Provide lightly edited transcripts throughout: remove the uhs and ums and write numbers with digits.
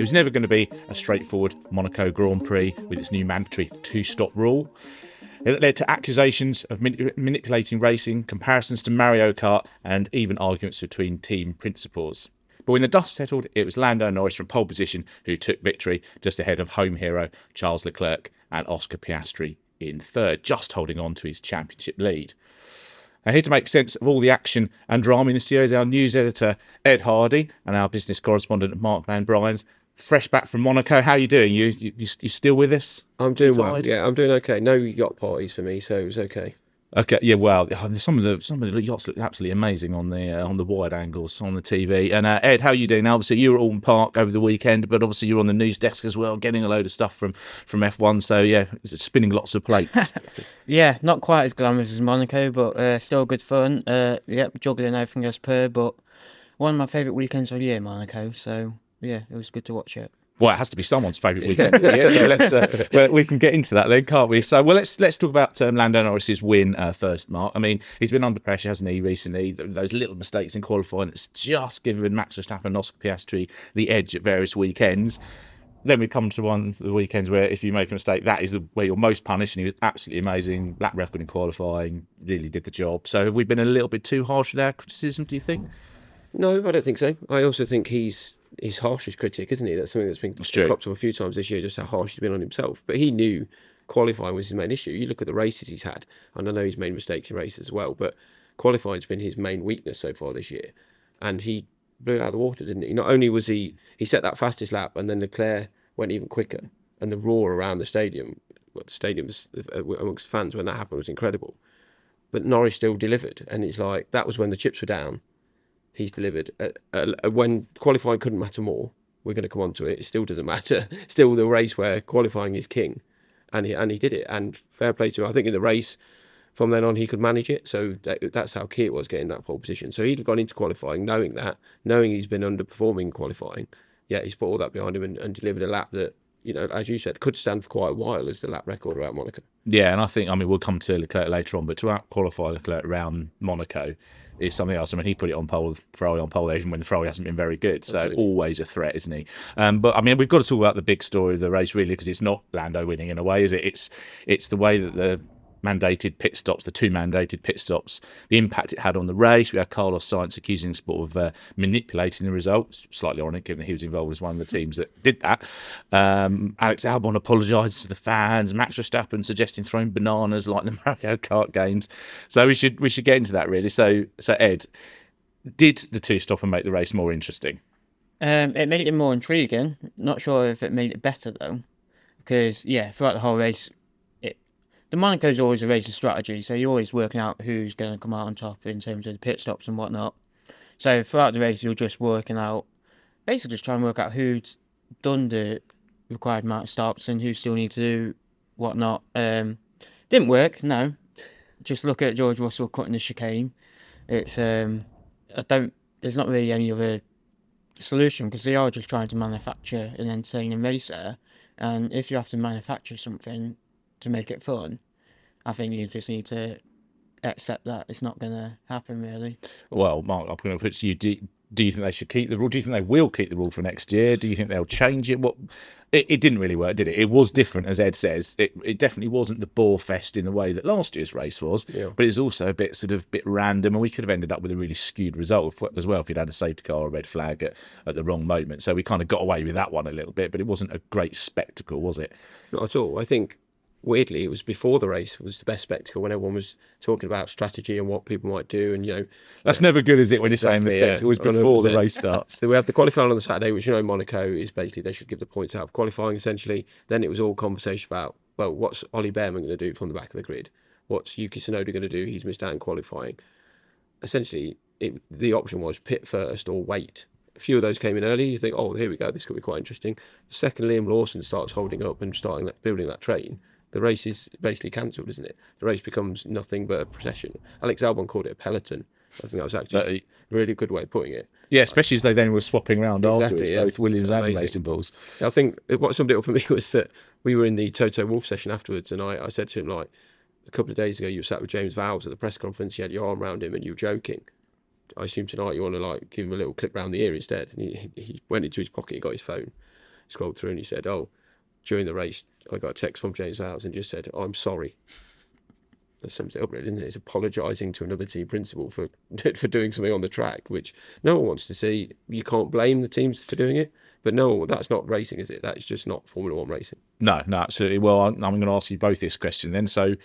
was never going to be a straightforward Monaco Grand Prix with its new mandatory 2-stop rule. It led to accusations of manipulating racing, comparisons to Mario Kart, and even arguments between team principals. But when the dust settled, it was Lando Norris from pole position who took victory, just ahead of home hero Charles Leclerc and Oscar Piastri in third, just holding on to his championship lead. Now, here to make sense of all the action and drama in the studio is our news editor, Ed Hardy, and our business correspondent, Mark Mann-Bryans. Fresh back from Monaco, how are you doing? You still with us? I'm doing well. Yeah, I'm doing okay. No yacht parties for me, so it was okay. Okay, yeah, well, some of the yachts look absolutely amazing on the wide angles on the TV. And Ed, how are you doing? Now, obviously, you were at Alton Park over the weekend, but obviously you're on the news desk as well, getting a load of stuff from F1. So yeah, spinning lots of plates. Yeah, not quite as glamorous as Monaco, but still good fun. Yep, juggling everything as per. But one of my favourite weekends of the year, Monaco. So yeah, it was good to watch it. Well, it has to be someone's favourite weekend. Yeah, so we can get into that then, can't we? So, well, let's talk about Lando Norris's win first, Mark. I mean, he's been under pressure, hasn't he, recently? Those little mistakes in qualifying that's just given Max Verstappen and Oscar Piastri the edge at various weekends. Then we come to one of the weekends where if you make a mistake, that is where you're most punished, and he was absolutely amazing. Lap record in qualifying, really did the job. So have we been a little bit too harsh with our criticism, do you think? No, I don't think so. I also think he's harshest critic, isn't he? That's something that's been cropped up a few times this year, just how harsh he's been on himself. But he knew qualifying was his main issue. You look at the races he's had, and I know he's made mistakes in races as well, but qualifying's been his main weakness so far this year. And he blew it out of the water, didn't he? Not only was he set that fastest lap, and then Leclerc went even quicker, and the roar around the stadium, amongst fans when that happened was incredible. But Norris still delivered, and it's like, that was when the chips were down. He's delivered. When qualifying couldn't matter more, we're going to come on to it. It still doesn't matter. Still the race where qualifying is king. And he did it. And fair play to him. I think in the race, from then on, he could manage it. So that's how key it was getting that pole position. So he'd have gone into qualifying knowing he's been underperforming qualifying. Yeah, he's put all that behind him and delivered a lap that, you know, as you said, could stand for quite a while as the lap record around Monaco. Yeah, and I think, we'll come to Leclerc later on, but to out-qualify Leclerc around Monaco is something else. I mean, he put it on pole, Ferrari on pole, even when the Ferrari hasn't been very good. So absolutely. Always a threat, isn't he? But I mean, we've got to talk about the big story of the race, really, because it's not Lando winning in a way, is it? It's the way that the mandated pit stops, the two mandated pit stops, the impact it had on the race. We had Carlos Sainz accusing Sport of manipulating the results. Slightly ironic, given that he was involved as one of the teams that did that. Alex Albon apologised to the fans. Max Verstappen suggesting throwing bananas like the Mario Kart games. So we should get into that, really. So Ed, did the two-stopper make the race more interesting? It made it more intriguing. Not sure if it made it better, though. Because, yeah, throughout the whole race, the Monaco's always a race of strategy, so you're always working out who's going to come out on top in terms of the pit stops and whatnot. So throughout the race, you're just working out, basically just trying to work out who's done the required amount of stops and who still needs to do whatnot. Didn't work, no. Just look at George Russell cutting the chicane. It's there's not really any other solution, because they are just trying to manufacture an entertaining race there. And if you have to manufacture something to make it fun, I think you just need to accept that it's not going to happen, really. Well, Mark, I'm going to put it to you. Do you think they should keep the rule? Do you think they will keep the rule for next year? Do you think they'll change it? It didn't really work, did it? It was different, as Ed says. It definitely wasn't the bore fest in the way that last year's race was, but it's also a bit random, and we could have ended up with a really skewed result as well if you'd had a safety car or a red flag at the wrong moment. So we kind of got away with that one a little bit, but it wasn't a great spectacle, was it? Not at all. I think, weirdly, it was before the race was the best spectacle, when everyone was talking about strategy and what people might do, and that's never good, is it, when you're saying the spectacle was before the race starts? So we have the qualifying on the Saturday, which Monaco is basically they should give the points out of qualifying essentially. Then it was all conversation about, well, what's Ollie Behrman going to do from the back of the grid? What's Yuki Tsunoda going to do? He's missed out in qualifying. Essentially, the option was pit first or wait. A few of those came in early. You think, oh, here we go, this could be quite interesting. The second Liam Lawson starts holding up and building that train, the race is basically cancelled, isn't it? The race becomes nothing but a procession. Alex Albon called it a peloton. I think that was actually a really good way of putting it. Yeah, especially as they then were swapping around afterwards, both Williams and Racing Bulls. I think what summed it up for me was that we were in the Toto Wolff session afterwards, and I said to him, like, a couple of days ago, you sat with James Vowles at the press conference, you had your arm around him and you were joking. I assume tonight you want to give him a little clip round the ear instead. And he went into his pocket, he got his phone. scrolled through and he said, "Oh, during the race, I got a text from James Vowles and just said, oh, I'm sorry." That sums it up, really, isn't it? It's apologising to another team principal for doing something on the track, which no one wants to see. You can't blame the teams for doing it, but no, that's not racing, is it? That's just not Formula One racing. No, absolutely. Well, I'm going to ask you both this question then. So,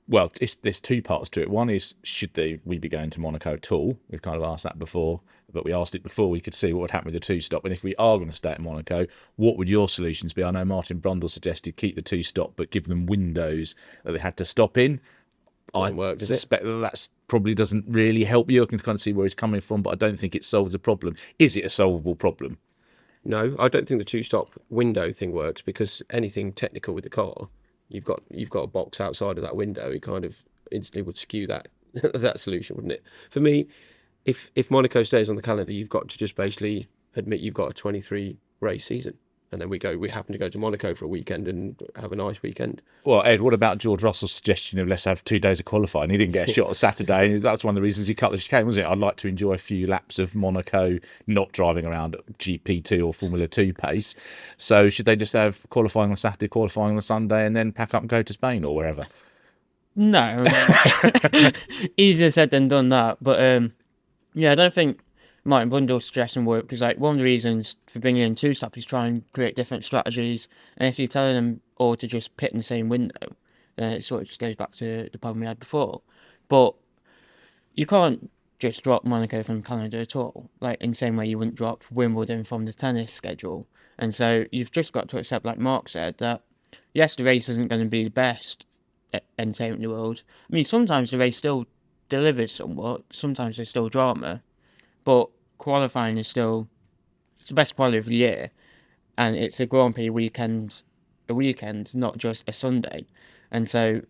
well, there's two parts to it. One is, should we be going to Monaco at all? We've kind of asked that before, but we asked it before we could see what would happen with the two-stop. And if we are going to stay at Monaco, what would your solutions be? I know Martin Brundle suggested keep the two-stop, but give them windows that they had to stop in. I suspect that probably doesn't really help you. I can kind of see where he's coming from, but I don't think it solves the problem. Is it a solvable problem? No, I don't think the two-stop window thing works, because anything technical with the car, you've got a box outside of that window. It kind of instantly would skew that that solution, wouldn't it? For me, if Monaco stays on the calendar, you've got to just basically admit you've got a 23 race season. And then we happen to go to Monaco for a weekend and have a nice weekend. Well, Ed, what about George Russell's suggestion of let's have 2 days of qualifying? He didn't get a shot on Saturday, and that's one of the reasons he cut the chicane, wasn't it? I'd like to enjoy a few laps of Monaco, not driving around at GP2 or Formula 2 pace. So should they just have qualifying on Saturday, qualifying on the Sunday, and then pack up and go to Spain or wherever? No. Easier said than done that. But, yeah, I don't think Martin Brundle's suggestion work, because like one of the reasons for bringing in two-stop is try and create different strategies, and if you're telling them all to just pit in the same window, then it sort of just goes back to the problem we had before. But you can't just drop Monaco from the calendar at all, like in the same way you wouldn't drop Wimbledon from the tennis schedule. And so you've just got to accept, like Mark said, that yes, the race isn't going to be the best entertainment in the world. I mean, sometimes the race still delivers somewhat, sometimes there's still drama, but qualifying is still, it's the best quality of the year, and it's a Grand Prix weekend, not just a Sunday. And so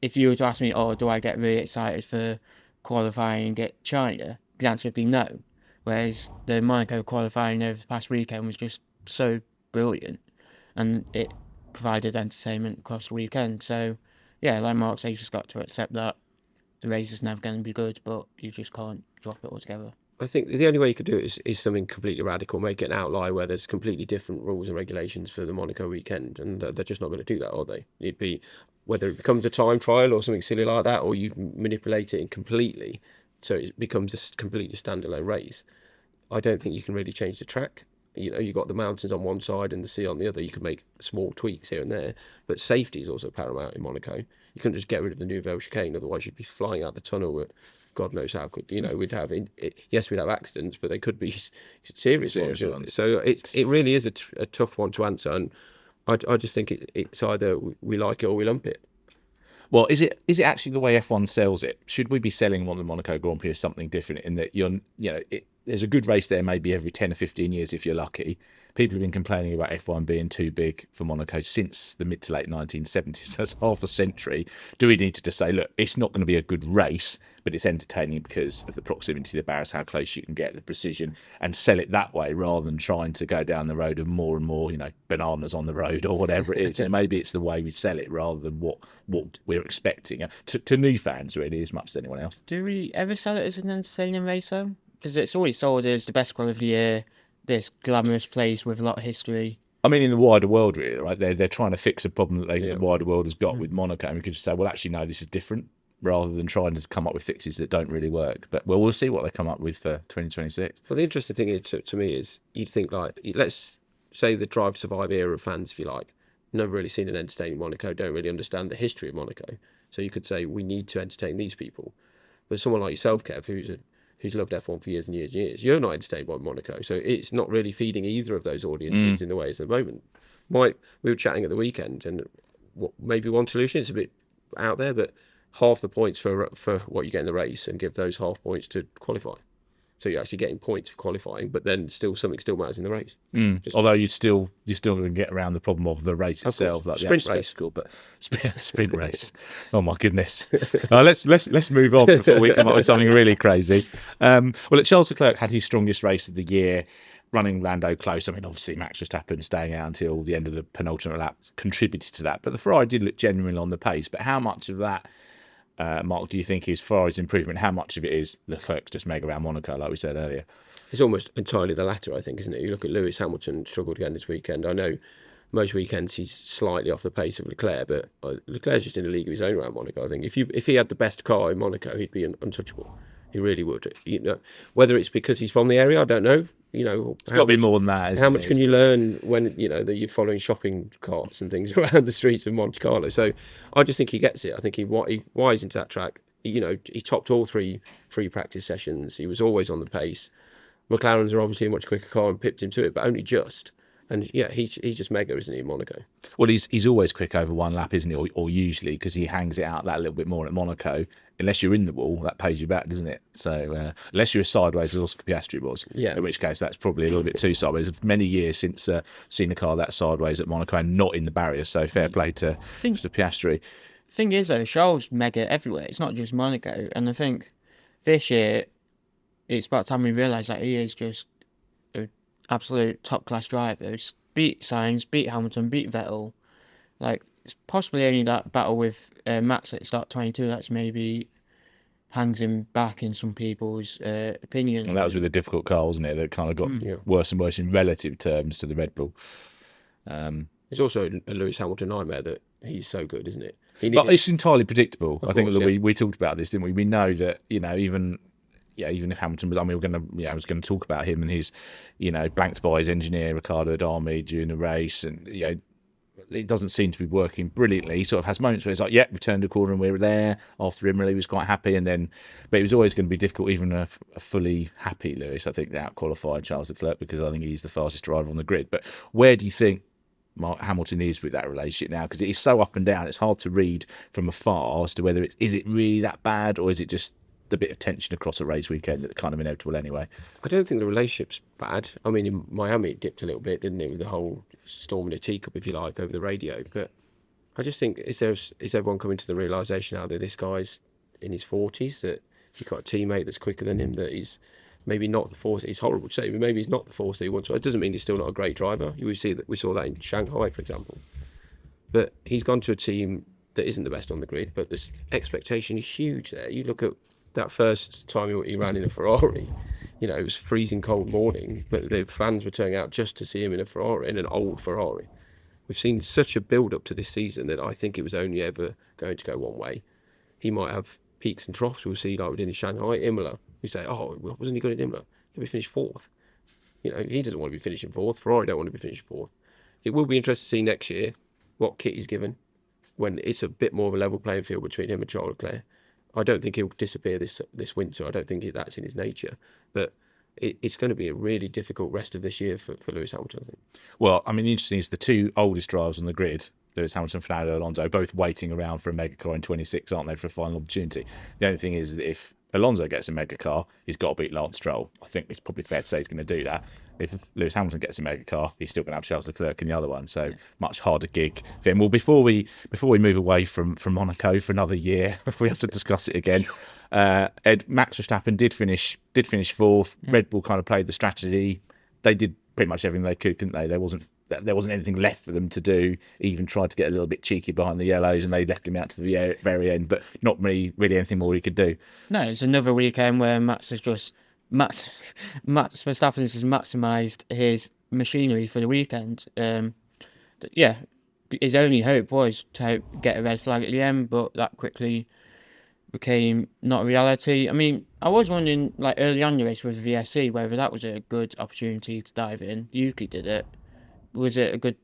if you were to ask me, oh, do I get really excited for qualifying and get China? The answer would be no. Whereas the Monaco qualifying over the past weekend was just so brilliant, and it provided entertainment across the weekend. So yeah, like Mark said, you just got to accept that the race is never going to be good, but you just can't drop it altogether. I think the only way you could do it is something completely radical, make it an outlier where there's completely different rules and regulations for the Monaco weekend, and they're just not going to do that, are they? It'd be, whether it becomes a time trial or something silly like that, or you manipulate it completely so it becomes a completely standalone race. I don't think you can really change the track. You know, you've got the mountains on one side and the sea on the other. You can make small tweaks here and there, but safety is also paramount in Monaco. You couldn't just get rid of the Nouvelle chicane, otherwise you'd be flying out the tunnel at God knows how quick. You know, we'd have yes, we'd have accidents, but they could be serious ones. So it really is a tough one to answer, and I just think it's either we like it or we lump it. Well, is it actually the way F1 sells it? Should we be selling the Monaco Grand Prix as something different, in that there's a good race there maybe every 10 or 15 years if you're lucky? People have been complaining about F1 being too big for Monaco since the mid to late 1970s. That's half a century. Do we need to just say, look, it's not going to be a good race, but it's entertaining because of the proximity to the barriers, how close you can get, the precision, and sell it that way rather than trying to go down the road of more and more, bananas on the road or whatever it is. Maybe it's the way we sell it rather than what we're expecting to new fans, really, as much as anyone else. Do we ever sell it as an entertaining race, though? Because it's always sold as the best quality of the year, this glamorous place with a lot of history. I mean, in the wider world, really, right? They're trying to fix a problem that the wider world has got with Monaco, and we could just say, well, actually, no, this is different, rather than trying to come up with fixes that don't really work. But we'll see what they come up with for 2026. Well, the interesting thing is, to me is, you'd think, like, let's say the Drive to Survive era of fans, if you like, never really seen an entertaining Monaco, don't really understand the history of Monaco. So you could say we need to entertain these people. But someone like yourself, Kev, who's loved F1 for years and years and years, you're not entertained by Monaco, so it's not really feeding either of those audiences in the ways at the moment. We were chatting at the weekend, and maybe one solution, it's a bit out there, but half the points for what you get in the race, and give those half points to qualify. So you're actually getting points for qualifying, but then something still matters in the race. Although you're still going to get around the problem of the race itself, like sprint the race. But sprint race. Oh my goodness. Let's move on before we come up with something really crazy. Charles Leclerc had his strongest race of the year, running Lando close. I mean, obviously Max Verstappen staying out until the end of the penultimate lap contributed to that, but the Ferrari did look genuine on the pace. But how much of that Mark, do you think is Ferrari's improvement? How much of it is Leclerc's just mega around Monaco, like we said earlier? It's almost entirely the latter, I think, isn't it? You look at Lewis Hamilton struggled again this weekend. I know most weekends he's slightly off the pace of Leclerc, but Leclerc's just in a league of his own around Monaco. I think if he had the best car in Monaco, he'd be untouchable. He really would. Whether it's because he's from the area, I don't know. It's got to be more than that. How much can you learn when that you're following shopping carts and things around the streets of Monte Carlo? So I just think he gets it. I think he wise into that track. He topped all three practice sessions. He was always on the pace. McLarens are obviously a much quicker car and pipped him to it, but only just. And yeah, he's just mega, isn't he, in Monaco? Well, he's always quick over one lap, isn't he? Or usually, because he hangs it out that little bit more at Monaco. Unless you're in the wall, that pays you back, doesn't it? So unless you're sideways, as Oscar Piastri was. Yeah. In which case, that's probably a little bit too sideways. It's many years since seen a car that sideways at Monaco and not in the barrier. So fair play to Piastri. Thing is, though, Charles mega everywhere. It's not just Monaco. And I think this year, it's about time we realise that he is just an absolute top-class driver. He's beat Sainz, beat Hamilton, beat Vettel. Like, it's possibly only that battle with Max at start 22 that's maybe hangs him back in some people's opinion. And that was with a difficult car, wasn't it? That kind of got worse and worse in relative terms to the Red Bull. It's also a Lewis Hamilton nightmare that he's so good, isn't it? But it's entirely predictable. I think that we talked about this, didn't we? We know that, even if Hamilton was, I was going to talk about him and his, blanked by his engineer, Riccardo Adami, during the race. And, it doesn't seem to be working brilliantly. He sort of has moments where it's like, we turned a corner and we were there. After Imola, he was quite happy. But it was always going to be difficult, even a fully happy Lewis, I think, that out-qualified Charles Leclerc, because I think he's the fastest driver on the grid. But where do you think Hamilton is with that relationship now? Because it is so up and down. It's hard to read from afar as to whether is it really that bad, or is it just the bit of tension across a race weekend that's kind of inevitable anyway? I don't think the relationship's bad. I mean, in Miami it dipped a little bit, didn't it, with the whole storm in a teacup, if you like, over the radio. But I just think, is everyone coming to the realisation now that this guy's in his 40s, that he's got a teammate that's quicker than him, that he's maybe not the force. It's horrible to say, but maybe he's not the force that he wants. It doesn't mean he's still not a great driver. We saw that in Shanghai, for example. But he's gone to a team that isn't the best on the grid, but the expectation is huge there. You look at that first time he ran in a Ferrari, it was freezing cold morning, but the fans were turning out just to see him in a Ferrari, in an old Ferrari. We've seen such a build-up to this season that I think it was only ever going to go one way. He might have peaks and troughs. We'll see, like we did in Shanghai, Imola. We say, wasn't he good at Imola? He'll be finished fourth. He doesn't want to be finishing fourth. Ferrari don't want to be finishing fourth. It will be interesting to see next year what kit he's given when it's a bit more of a level playing field between him and Charles Leclerc. I don't think he'll disappear this winter. I don't think that's in his nature. But it's going to be a really difficult rest of this year for Lewis Hamilton, I think. Well, the interesting is the two oldest drivers on the grid, Lewis Hamilton and Fernando Alonso, both waiting around for a mega car in 26, aren't they, for a final opportunity? The only thing is that if Alonso gets a mega car, he's got to beat Lance Stroll. I think it's probably fair to say he's going to do that. If Lewis Hamilton gets a mega car, he's still going to have Charles Leclerc in the other one. So much harder gig for him. Well, before we move away from Monaco for another year, if we have to discuss it again, Max Verstappen did finish fourth. Red Bull kind of played the strategy. They did pretty much everything they could, couldn't they? There wasn't anything left for them to do. Even tried to get a little bit cheeky behind the yellows, and they left him out to the very end. But not really anything more he could do. No, it's another weekend where Max Verstappen has just maximised his machinery for the weekend. His only hope was to get a red flag at the end, but that quickly became not reality. I was wondering, like early on in the race with VSC, whether that was a good opportunity to dive in. Yuki did it. Was it a good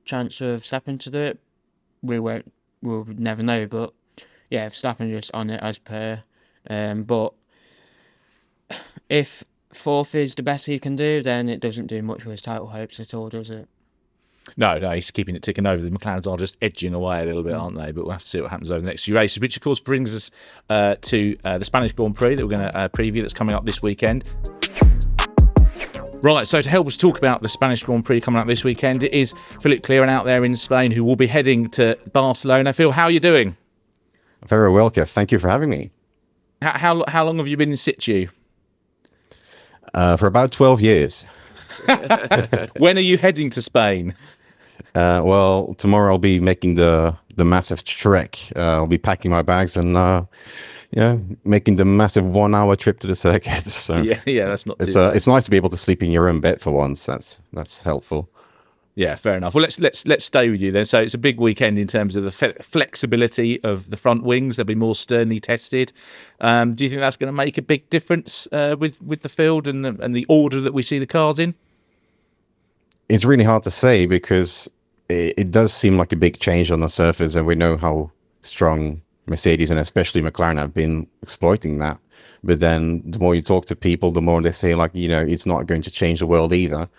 chance for Verstappen to do it? We'll never know, but yeah, Verstappen just on it as per. But if fourth is the best he can do, then it doesn't do much for his title hopes at all, does it? No, he's keeping it ticking over. The McLarens are just edging away a little bit, aren't they? But we'll have to see what happens over the next few races, which of course brings us to the Spanish Grand Prix that we're going to preview, that's coming up this weekend. Right, so to help us talk about the Spanish Grand Prix coming up this weekend, it is Philip Clearan out there in Spain, who will be heading to Barcelona. Phil, how are you doing? Very well, Kev. Thank you for having me. How long have you been in situ? For about 12 years. When are you heading to Spain? Well, tomorrow I'll be making the the massive trek. I'll be packing my bags and making the massive 1 hour trip to the circuit. So yeah, that's not too it's nice to be able to sleep in your own bed for once. That's helpful. Yeah, fair enough. Well, let's stay with you then. So it's a big weekend in terms of the flexibility of the front wings. They'll be more sternly tested. Do you think that's going to make a big difference with the field and the order that we see the cars in? It's really hard to say because it does seem like a big change on the surface, and we know how strong Mercedes and especially McLaren have been exploiting that. But then the more you talk to people, the more they say, like, it's not going to change the world either.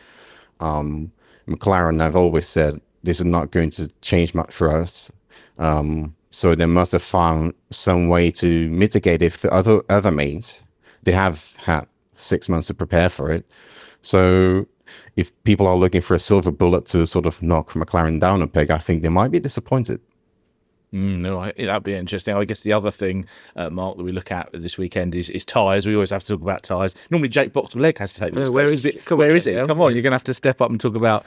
McLaren have always said this is not going to change much for us. So they must have found some way to mitigate if the other mates, they have had 6 months to prepare for it. So if people are looking for a silver bullet to sort of knock McLaren down a peg, I think they might be disappointed. No, that'd be interesting. I guess the other thing, Mark, that we look at this weekend is tyres. We always have to talk about tyres. Normally, Jake Boxall-Legg has to take this. Where is it? Where is it? Come on, you're going to have to step up and talk about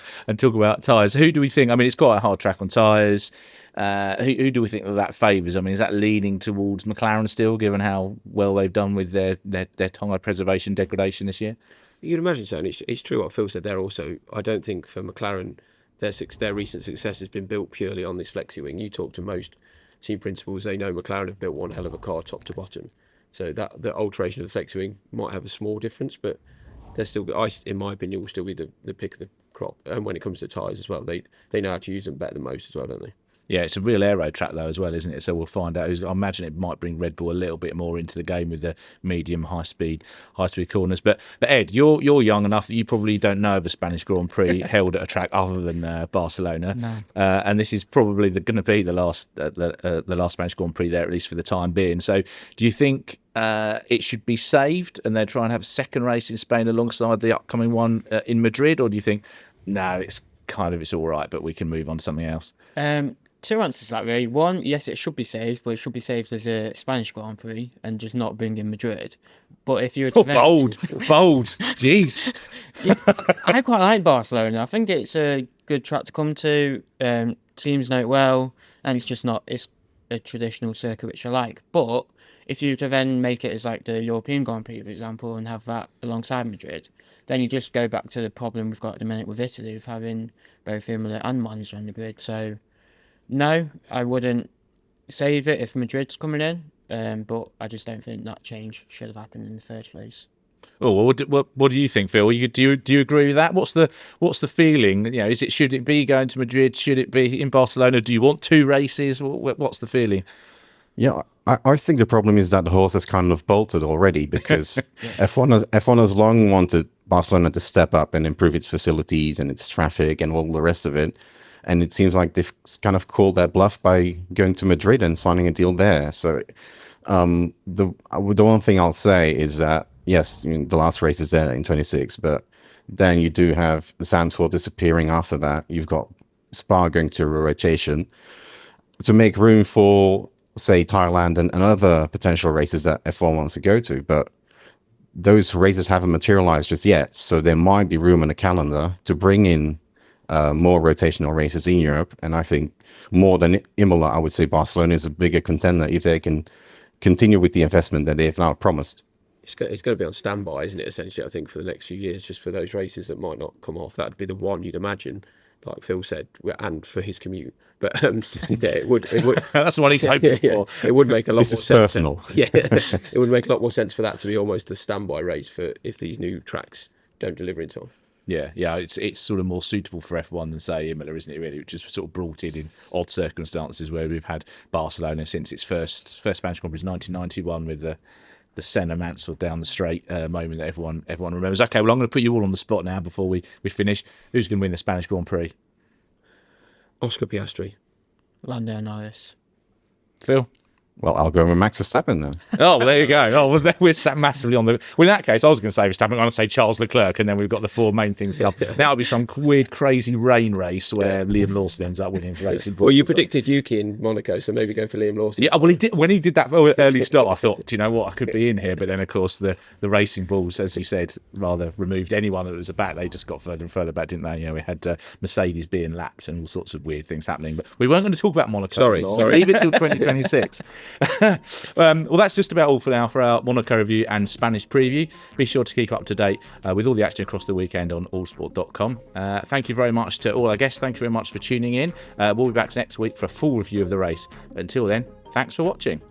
tyres. Who do we think? I mean, it's quite a hard track on tyres. Who do we think that favours? I mean, is that leaning towards McLaren still, given how well they've done with their tyre preservation degradation this year? You'd imagine so, and it's true what Phil said there also. I don't think for McLaren, their recent success has been built purely on this flexi-wing. You talk to most team principals, they know McLaren have built one hell of a car top to bottom. So that the alteration of the flexi-wing might have a small difference, but they're still, in my opinion, will still be the pick of the crop. And when it comes to tyres as well, they know how to use them better than most as well, don't they? Yeah, it's a real aero track though as well, isn't it? So we'll find out. I imagine it might bring Red Bull a little bit more into the game with the medium high speed corners. But Ed, you're young enough that you probably don't know of a Spanish Grand Prix held at a track other than Barcelona. No. And this is probably going to be the last Spanish Grand Prix there, at least for the time being. So do you think it should be saved and they're trying to have a second race in Spain alongside the upcoming one in Madrid, or do you think no, it's all right, but we can move on to something else? Two answers to that, really. One, yes, it should be saved, but it should be saved as a Spanish Grand Prix and just not bring in Madrid. But if you were to bold, jeez. Yeah, I quite like Barcelona. I think it's a good track to come to. Teams know it well, and it's a traditional circuit which I like. But if you were to then make it as like the European Grand Prix, for example, and have that alongside Madrid, then you just go back to the problem we've got at the minute with Italy, of having both Imola and Monza on the grid. So no, I wouldn't save it if Madrid's coming in, but I just don't think that change should have happened in the first place. Oh, well, what do you think, Phil? Do you agree with that? What's the feeling? Should it be going to Madrid? Should it be in Barcelona? Do you want two races? What's the feeling? Yeah, I think the problem is that the horse has kind of bolted already because F1 has long wanted Barcelona to step up and improve its facilities and its traffic and all the rest of it. And it seems like they've kind of called their bluff by going to Madrid and signing a deal there. So the one thing I'll say is that, yes, the last race is there in 26, but then you do have Zandvoort disappearing after that. You've got Spa going to a rotation to make room for, say, Thailand and other potential races that F1 wants to go to. But those races haven't materialized just yet. So there might be room in the calendar to bring in more rotational races in Europe. And I think more than Imola, I would say Barcelona is a bigger contender if they can continue with the investment that they've now promised. It's going to be on standby, isn't it, essentially, I think, for the next few years, just for those races that might not come off. That'd be the one you'd imagine, like Phil said, and for his commute. But yeah, it would. That's what he's hoping for. It would make a lot more sense. This is personal. It would make a lot more sense for that to be almost a standby race for if these new tracks don't deliver in time. Yeah, it's sort of more suitable for F1 than, say, Imola, isn't it, really? Which is sort of brought in odd circumstances where we've had Barcelona since its first Spanish Grand Prix 1991 with the Senna Mansfield down the straight moment that everyone remembers. Okay, well, I'm going to put you all on the spot now before we finish. Who's going to win the Spanish Grand Prix? Oscar Piastri. Lando Norris. Phil? Well, I'll go with Max Verstappen then. Oh, well, there you go. Oh, well, we're sat massively on the... Well, in that case, I was going to say Verstappen. I'm going to say Charles Leclerc, and then we've got the four main things. That'll be some weird, crazy rain race where Liam Lawson ends up winning racing. Well, you predicted Yuki in Monaco, so maybe go for Liam Lawson. Yeah, well, he did when he did that early start. I thought, do you know what, I could be in here, but then of course the racing bulls, as you said, rather removed anyone that was back. They just got further and further back, didn't they? You know, we had Mercedes being lapped and all sorts of weird things happening. But we weren't going to talk about Monaco. Sorry. Leave it till 2026. Well, that's just about all for now for our Monaco review and Spanish preview. Be sure to keep up to date with all the action across the weekend on allsport.com. Thank you very much to all our guests. Thank you very much for tuning in. We'll be back next week for a full review of the race. But until then, thanks for watching.